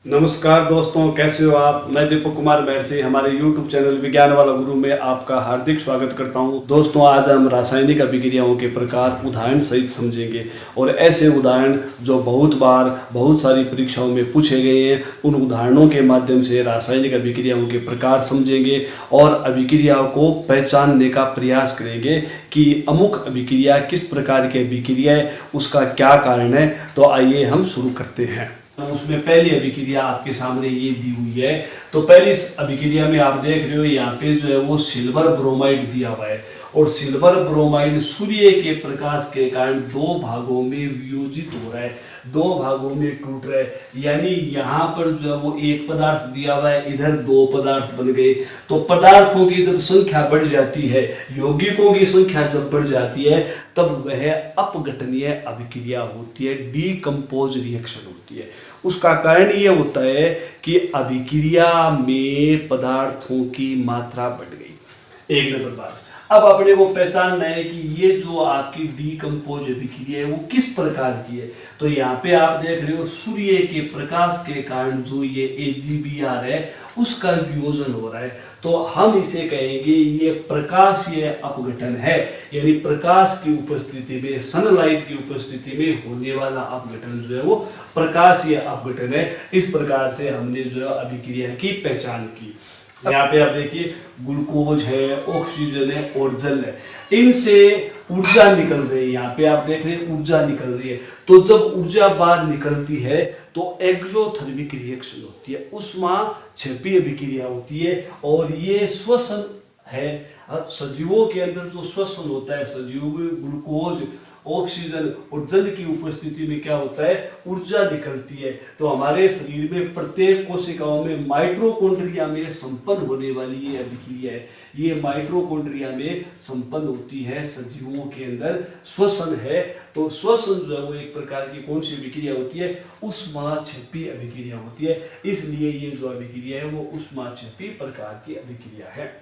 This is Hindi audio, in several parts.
नमस्कार दोस्तों, कैसे हो आप। मैं दीपक कुमार महर्षि हमारे YouTube चैनल विज्ञान वाला गुरु में आपका हार्दिक स्वागत करता हूं। दोस्तों, आज हम रासायनिक अभिक्रियाओं के प्रकार उदाहरण सहित समझेंगे और ऐसे उदाहरण जो बहुत बार बहुत सारी परीक्षाओं में पूछे गए हैं, उन उदाहरणों के माध्यम से रासायनिक अभिक्रियाओं के प्रकार समझेंगे और अभिक्रियाओं को पहचानने का प्रयास करेंगे कि अमुक अभिक्रिया किस प्रकार की अभिक्रिया है, उसका क्या कारण है। तो आइए हम शुरू करते हैं। उसमें पहली अभिक्रिया आपके सामने ये दी हुई है। तो पहली इस अभिक्रिया में आप देख रहे हो यहाँ पे जो है वो सिल्वर ब्रोमाइड दिया हुआ है और सिल्वर ब्रोमाइड सूर्य के प्रकाश के कारण दो भागों में वियोजित हो रहा है, दो भागों में टूट रहा है। यानी यहाँ पर जो है वो एक पदार्थ दिया हुआ है, इधर दो पदार्थ बन गए। तो पदार्थों की जब संख्या बढ़ जाती है, यौगिकों की संख्या जब बढ़ जाती है, तब वह अपघटनीय अभिक्रिया होती है, डीकंपोज रिएक्शन होती है। उसका कारण ये होता है कि अभिक्रिया में पदार्थों की मात्रा बढ़ गई। एक नंबर बात। अब अपने को पहचानना है कि ये जो आपकी डीकंपोज अभिक्रिया है वो किस प्रकार की है। तो यहाँ पे आप देख रहे हो सूर्य के प्रकाश के कारण जो ये AgBr है उसका वियोजन हो रहा है। तो हम इसे कहेंगे ये प्रकाशीय अपघटन है, यानी प्रकाश की उपस्थिति में, सनलाइट की उपस्थिति में होने वाला अपघटन जो है वो प्रकाशीय अपघटन है। इस प्रकार से हमने जो है अभिक्रिया की पहचान की। यहाँ पे आप देखिए ग्लूकोज है, ऑक्सीजन है और जल है, इनसे ऊर्जा निकल रही है। यहाँ पे आप देख रहे हैं ऊर्जा निकल रही है। तो जब ऊर्जा बाहर निकलती है तो एक्सोथर्मिक रिएक्शन होती है, ऊष्माक्षेपी अभिक्रिया होती है और ये श्वसन है। सजीवों के अंदर जो श्वसन होता है, सजीवों में ग्लूकोज, ऑक्सीजन और जल की उपस्थिति में क्या होता है, ऊर्जा निकलती है। तो हमारे शरीर में प्रत्येक कोशिकाओं में माइटोकॉन्ड्रिया में संपन्न होने वाली ये अभिक्रिया है। ये माइटोकॉन्ड्रिया में संपन्न होती है सजीवों के अंदर। श्वसन है, तो श्वसन जो है वो एक प्रकार की कौन सी अभिक्रिया होती है, ऊष्माक्षेपी अभिक्रिया होती है। इसलिए ये जो अभिक्रिया है वो ऊष्माक्षेपी प्रकार की अभिक्रिया है।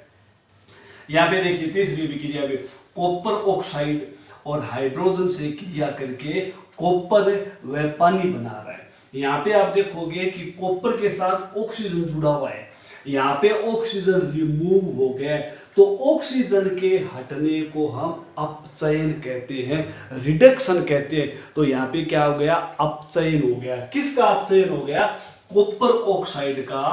यहाँ पे देखिए तीसरी अभिक्रिया में कॉपर ऑक्साइड और हाइड्रोजन से क्रिया करके कॉपर व पानी बना रहा है। यहाँ पे आप देखोगे कि कॉपर के साथ ऑक्सीजन जुड़ा हुआ है, यहाँ पे ऑक्सीजन रिमूव हो गया है। तो ऑक्सीजन के हटने को हम अपचयन कहते हैं, रिडक्शन कहते हैं। तो यहाँ पे क्या हो गया, अपचयन हो गया। किसका अपचयन हो गया, कॉपर ऑक्साइड का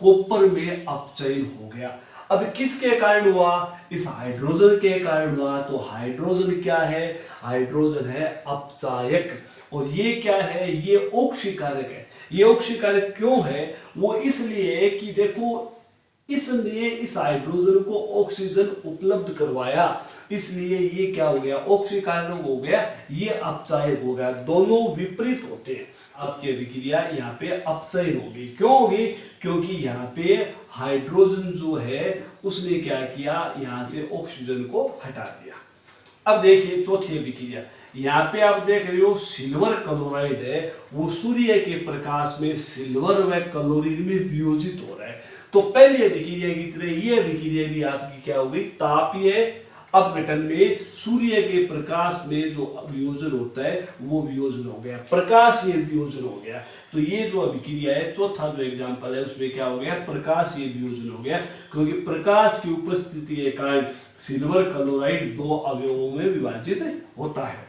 कॉपर में अपचयन हो गया। अब किसके कारण हुआ, इस हाइड्रोजन के कारण हुआ। तो हाइड्रोजन क्या है, हाइड्रोजन है अपचायक और ये क्या है, ये ऑक्सीकारक है। ये ऑक्सीकारक क्यों है, वो इसलिए कि देखो इसने इस हाइड्रोजन को ऑक्सीजन उपलब्ध करवाया, इसलिए ये क्या हो गया, ऑक्सीकारक हो गया, ये अपचायक हो गया। दोनों विपरीत होते हैं। आपकी अभिक्रिया यहाँ पे अपचयन होगी। क्यों होगी, क्योंकि यहाँ पे हाइड्रोजन जो है उसने क्या किया, यहाँ से ऑक्सीजन को हटा दिया। अब देखिए चौथी अभिक्रिया, यहाँ पे आप देख रहे हो सिल्वर क्लोराइड है, वो सूर्य के प्रकाश में सिल्वर व क्लोरीन में वियोजित हो रहा है। तो पहली अभिक्रिया की तरह ये अभिक्रिया भी आपकी क्या होगी, तापीय अपघटन में सूर्य के प्रकाश में जो वियोजन होता है वो वियोजन हो गया, प्रकाशीय वियोजन हो गया। तो ये जो अभिक्रिया है, चौथा जो एग्जांपल है उसमें क्या हो गया, प्रकाशीय वियोजन हो गया, क्योंकि प्रकाश की उपस्थिति के कारण सिल्वर क्लोराइड दो अवयवों में विभाजित होता है।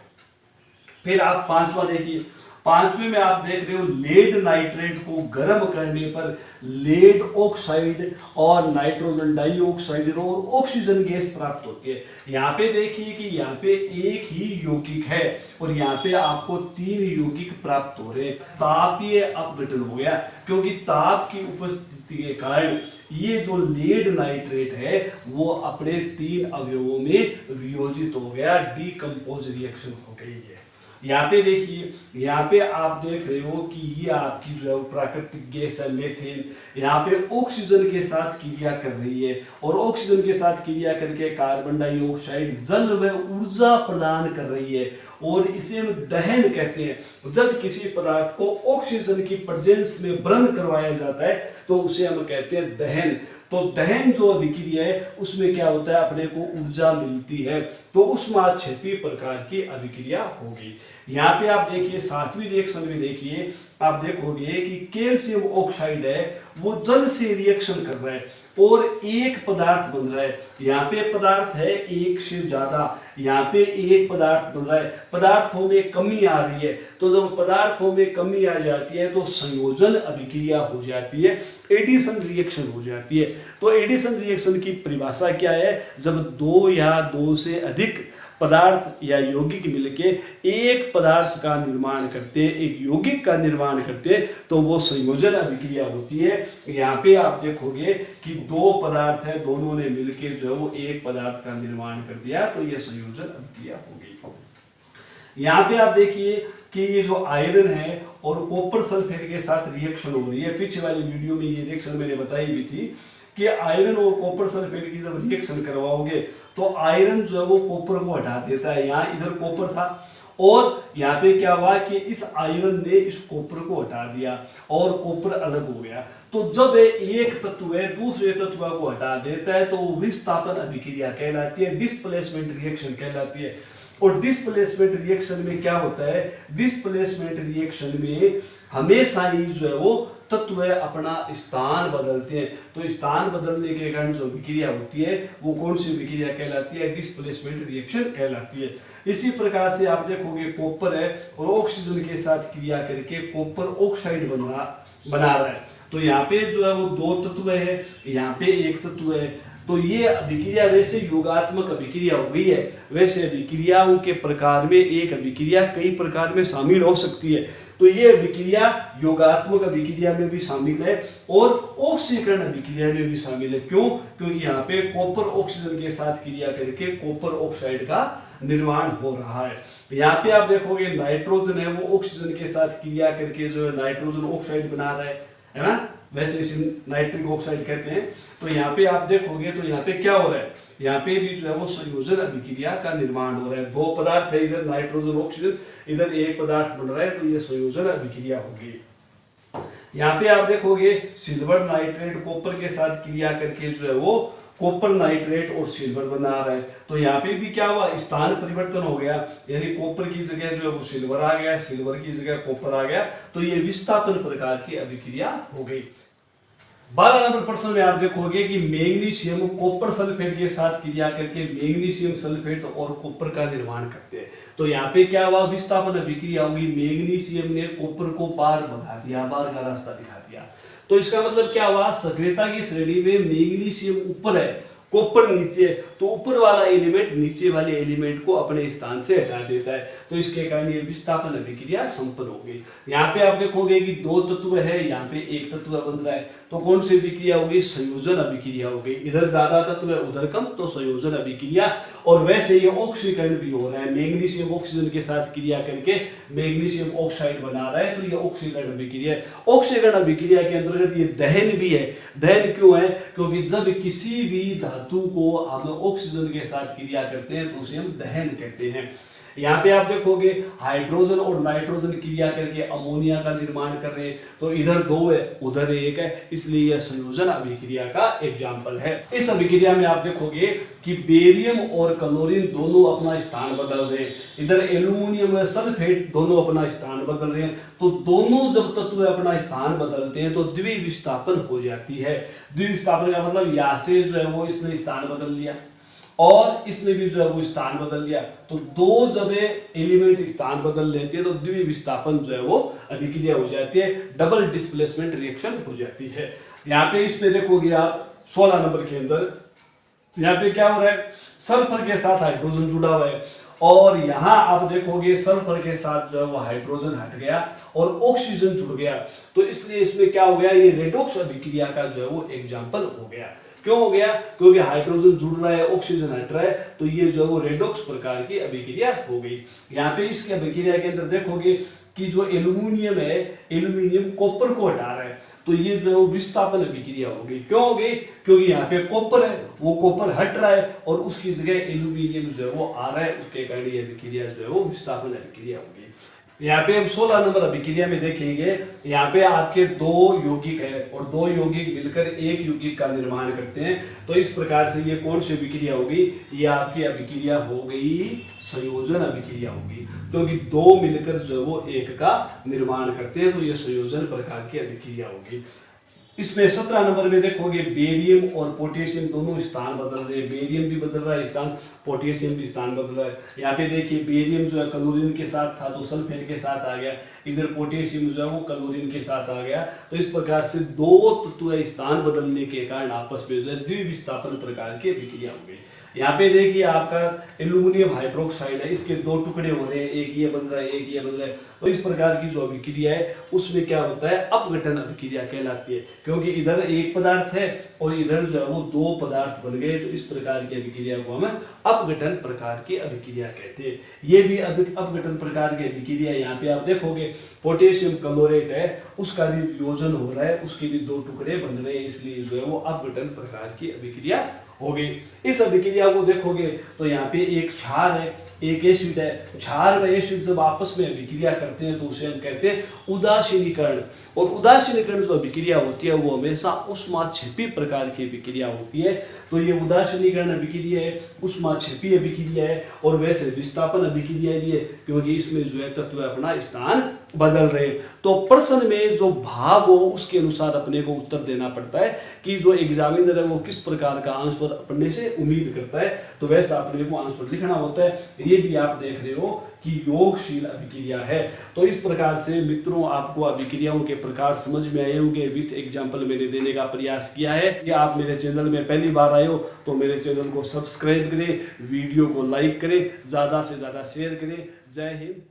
फिर आप पांचवा देखिए, पांचवें में आप देख रहे हो लेड नाइट्रेट को गर्म करने पर लेड ऑक्साइड और नाइट्रोजन डाइऑक्साइड और ऑक्सीजन गैस प्राप्त होती है। यहाँ पे देखिए कि यहाँ पे एक ही यौगिक है और यहाँ पे आपको 3 यौगिक प्राप्त हो रहे हैं। तापीय अपघटन हो गया, क्योंकि ताप की उपस्थिति के कारण ये जो लेड नाइट्रेट है वो अपने 3 अवयवों में वियोजित हो गया, डीकंपोज रिएक्शन हो गई है। यहाँ पे देखिए, यहाँ पे आप देख रहे हो कि ये आपकी जो है प्राकृतिक गैस है मीथेन, यहाँ पे ऑक्सीजन के साथ क्रिया कर रही है और ऑक्सीजन के साथ क्रिया करके कार्बन डाइऑक्साइड जल व ऊर्जा प्रदान कर रही है और इसे हम दहन कहते हैं। जब किसी पदार्थ को ऑक्सीजन की प्रेजेंस में बर्न करवाया जाता है तो उसे हम कहते हैं दहन। तो दहन जो अभिक्रिया है उसमें क्या होता है, अपने को ऊर्जा मिलती है, तो ऊष्माक्षेपी प्रकार की अभिक्रिया होगी। यहाँ पे आप देखिए सातवीं रिएक्शन में देखिए आप देखोगे कि कैल्शियम ऑक्साइड है वो जल से रिएक्शन कर रहा है और एक पदार्थ बन रहा है। यहाँ पे पदार्थ है एक से ज्यादा, यहाँ पे एक पदार्थ बन रहा है, पदार्थों में कमी आ रही है। तो जब पदार्थों में कमी आ जाती है तो संयोजन अभिक्रिया हो जाती है, एडिशन रिएक्शन हो जाती है। तो एडिशन रिएक्शन की परिभाषा क्या है? जब दो या दो से अधिक पदार्थ या यौगिक मिलके एक पदार्थ का निर्माण करते, एक यौगिक का निर्माण करते, तो वो संयोजन अभिक्रिया होती है। यहाँ पे आप देखोगे कि दो पदार्थ है, दोनों ने मिलके जो है वो एक पदार्थ का निर्माण कर दिया, तो ये संयोजन अभिक्रिया हो गई। यहाँ पे आप देखिए कि ये जो आयरन है और कॉपर सल्फेट के साथ रिएक्शन हो रही है। पीछे वाली वीडियो में ये रिएक्शन मैंने बताई भी थी कि आयरन और कॉपर सल्फेट की जब रिएक्शन करवाओगे तो आयरन जो है वो कॉपर को हटा देता है। यहाँ इधर कॉपर था और यहाँ पे क्या हुआ कि इस आयरन ने इस कॉपर को हटा दिया और कॉपर अलग हो गया। तो जब एक तत्व है दूसरे तत्व को हटा देता है तो वो विस्थापन अभिक्रिया कहलाती है, डिस्प्लेसमेंट रिएक्शन कहलाती है। और डिस्प्लेसमेंट रिएक्शन में क्या होता है? डिस्प्लेसमेंट रिएक्शन में हमेशा ही जो है वो तत्व अपना स्थान बदलते हैं। तो स्थान बदलने के कारण जो विक्रिया होती है वो कौन सी विक्रिया कहलाती है? डिस्प्लेसमेंट रिएक्शन कहलाती है। इसी प्रकार से आप देखोगे कॉपर है और ऑक्सीजन के साथ क्रिया करके कॉपर ऑक्साइड बना रहा है। तो यहाँ पे जो है वो दो तत्व है, यहाँ पे एक तत्व है। तो ये अभिक्रिया वैसे योगात्मक अभिक्रिया हो गई है। वैसे अभिक्रियाओं के प्रकार में एक अभिक्रिया कई प्रकार में शामिल हो सकती है। तो ये अभिक्रिया योगात्मक अभिक्रिया में भी शामिल है और ऑक्सीकरण अभिक्रिया में भी शामिल है। क्यों? क्योंकि यहाँ पे कॉपर ऑक्सीजन के साथ क्रिया करके कॉपर ऑक्साइड का निर्माण हो रहा है। यहाँ पे आप देखोगे नाइट्रोजन है वो ऑक्सीजन के साथ क्रिया करके जो है नाइट्रोजन ऑक्साइड बना रहा है ना, वैसे इसे नाइट्रिक ऑक्साइड कहते हैं। तो यहाँ पे आप देखोगे तो यहाँ पे क्या हो रहा है? यहाँ पे भी जो है वो संयोजन अभिक्रिया का निर्माण हो रहा है। दो पदार्थ है, इधर नाइट्रोजन ऑक्सीजन, इधर एक पदार्थ बन रहा है, तो ये संयोजन अभिक्रिया होगी। यहाँ पे आप देखोगे सिल्वर नाइट्रेट कॉपर के साथ क्रिया करके जो है वो कॉपर नाइट्रेट और सिल्वर बना रहा है। तो यहाँ पे भी क्या हुआ? स्थान परिवर्तन हो गया, यानी कॉपर की जगह जो है वो सिल्वर आ गया, सिल्वर की जगह कॉपर आ गया। तो ये विस्थापन प्रकार की अभिक्रिया हो गई। 12 नंबर प्रश्न में आप देखोगे कि मैग्नीशियम कॉपर सल्फेट के साथ क्रिया करके मैग्नीशियम सल्फेट और कॉपर का निर्माण करते हैं। तो यहाँ पे क्या हुआ? विस्थापन अभिक्रिया होगी। मैग्नीशियम ने कॉपर को पार भगा दिया, बाहर का रास्ता दिखा दिया। तो इसका मतलब क्या हुआ? सक्रियता की श्रेणी में मैग्नीशियम ऊपर है, कॉपर नीचे, तो ऊपर वाला एलिमेंट नीचे वाले एलिमेंट को अपने स्थान से हटा देता है। तो इसके कारण ये विस्थापन अभिक्रिया संपन्न हो गई। यहाँ पे आप देखोगे कि दो तत्व है, यहाँ पे एक तत्व बन रहा है, तो कौन सी अभिक्रिया होगी? संयोजन अभिक्रिया हो गई। इधर ज्यादा तत्व है उधर कम, तो संयोजन अभिक्रिया। और वैसे ये ऑक्सीकरण भी हो रहा है, मैग्नीशियम ऑक्सीजन के साथ क्रिया करके मैग्नीशियम ऑक्साइड बना रहा है, तो ये ऑक्सीकरण अभिक्रिया है। ऑक्सीकरण अभिक्रिया के अंतर्गत ये दहन भी है। दहन क्यों है? क्योंकि जब किसी भी धातु को हम ऑक्सीजन के साथ क्रिया करते हैं तो उसे हम दहन कहते हैं। यहाँ पे आप देखोगे हाइड्रोजन और नाइट्रोजन क्रिया करके अमोनिया का निर्माण कर रहे हैं, तो इधर दो है उधर एक है, इसलिए यह संयोजन अभिक्रिया का एग्जाम्पल है। इस अभिक्रिया में आप देखोगे कि बेरियम और क्लोरीन दोनों अपना स्थान बदल रहे हैं, इधर एल्यूमिनियम और सल्फेट दोनों अपना स्थान बदल रहे हैं। तो दोनों जब तत्व अपना स्थान बदलते हैं तो द्विविस्थापन हो जाती है। द्विविस्थापन का मतलब यहाँ से जो है वो इसने स्थान बदल लिया और इसने भी जो है वो स्थान बदल लिया, तो दो जब एलिमेंट स्थान बदल लेते हैं तो द्विविस्थापन जो है वो अभिक्रिया हो जाती है, डबल डिस्प्लेसमेंट रिएक्शन हो जाती है। यहाँ पे इसमें देखोगे आप 16 नंबर के अंदर यहाँ पे क्या हो रहा है? सल्फर के साथ हाइड्रोजन जुड़ा हुआ है और यहाँ आप देखोगे सल्फर के साथ जो है वो हाइड्रोजन हट गया और ऑक्सीजन जुड़ गया, तो इसलिए इसमें क्या हो गया? ये रेडॉक्स अभिक्रिया का जो है वो एग्जाम्पल हो गया। क्यों हो गया? क्योंकि हाइड्रोजन जुड़ रहा है, ऑक्सीजन हट रहा है, तो ये जो वो रेडॉक्स प्रकार की अभिक्रिया हो गई। यहाँ पे इसके अभिक्रिया के अंदर देखोगे कि जो एल्यूमिनियम है, एल्यूमिनियम कॉपर को हटा रहा है, तो ये जो है वो विस्थापन अभिक्रिया हो गई। क्यों हो गई? क्योंकि यहाँ पे कॉपर है, वो कॉपर हट रहा है और उसकी जगह एल्यूमिनियम जो है वो आ रहा है, उसके कारण ये अभिक्रिया जो है वो विस्थापन अभिक्रिया हो गई। यहाँ पे हम 16 नंबर अभिक्रिया में देखेंगे। यहाँ पे आपके दो यौगिक है और दो यौगिक मिलकर एक यौगिक का निर्माण करते हैं। तो इस प्रकार से ये कौन सी अभिक्रिया होगी? ये आपकी अभिक्रिया हो गई संयोजन अभिक्रिया होगी, क्योंकि दो मिलकर जो वो एक का निर्माण करते हैं, तो ये संयोजन प्रकार की अभिक्रिया होगी। इसमें 17 नंबर में देखोगे बेरियम और पोटेशियम दोनों स्थान बदल रहे हैं। बेरियम भी बदल रहा है स्थान, पोटेशियम भी स्थान बदल रहा है। यहाँ पे देखिए बेरियम जो है क्लोरीन के साथ था तो सल्फेट के साथ आ गया, इधर पोटेशियम जो है वो क्लोरीन के साथ आ गया। तो इस प्रकार से दो तत्व स्थान बदलने के कारण आपस में जो है द्विविस्थापन प्रकार की अभिक्रिया हो गई। यहाँ पे देखिए आपका एल्यूमिनियम हाइड्रोक्साइड है, इसके दो टुकड़े हो रहे हैं, एक ये बन रहा है एक ये बन रहा है। तो इस प्रकार की जो अभिक्रिया है उसमें क्या होता है? अपघटन अभिक्रिया कहलाती है, क्योंकि इधर एक पदार्थ है और इधर जो है वो दो पदार्थ बन गए। तो इस प्रकार की अभिक्रिया को हम अपघटन प्रकार की अभिक्रिया कहते हैं। ये भी अपघटन प्रकार की अभिक्रिया। यहाँ पे आप देखोगे पोटेशियम क्लोरेट है, उसका भी वियोजन हो रहा है, उसके भी दो टुकड़े बन रहे हैं, इसलिए जो है वो अपघटन प्रकार की अभिक्रिया हो गई। इस अभिक्रिया को देखोगे तो यहाँ पे एक क्षार है एक एसिड है। क्षार व एसिड जब आपस में अभिक्रिया करते हैं तो उसे हम कहते हैं उदासीनीकरण। और उदासीनीकरण जो अभिक्रिया होती है वो हमेशा ऊष्माक्षेपी प्रकार की अभिक्रिया होती है। तो ये उदासीनीकरण अभिक्रिया है, ऊष्माक्षेपी अभिक्रिया है, और वैसे विस्थापन अभिक्रिया भी है, क्योंकि इसमें जो है तत्व अपना स्थान बदल रहे हैं। तो प्रश्न में जो भाव हो उसके अनुसार अपने को उत्तर देना पड़ता है कि जो एग्जामिनर है वो किस प्रकार का आंसर अपने से उम्मीद करता है, तो वैसा अपने को आंसर लिखना होता है। ये भी आप देख रहे हो कि योगशील अभिक्रिया है। तो इस प्रकार से मित्रों आपको अभिक्रियाओं के प्रकार समझ में आए होंगे। विथ एग्जाम्पल मैंने देने का प्रयास किया है। या आप मेरे चैनल में पहली बार आए हो तो मेरे चैनल को सब्सक्राइब करें, वीडियो को लाइक करें, ज़्यादा से ज़्यादा शेयर करें। जय हिंद।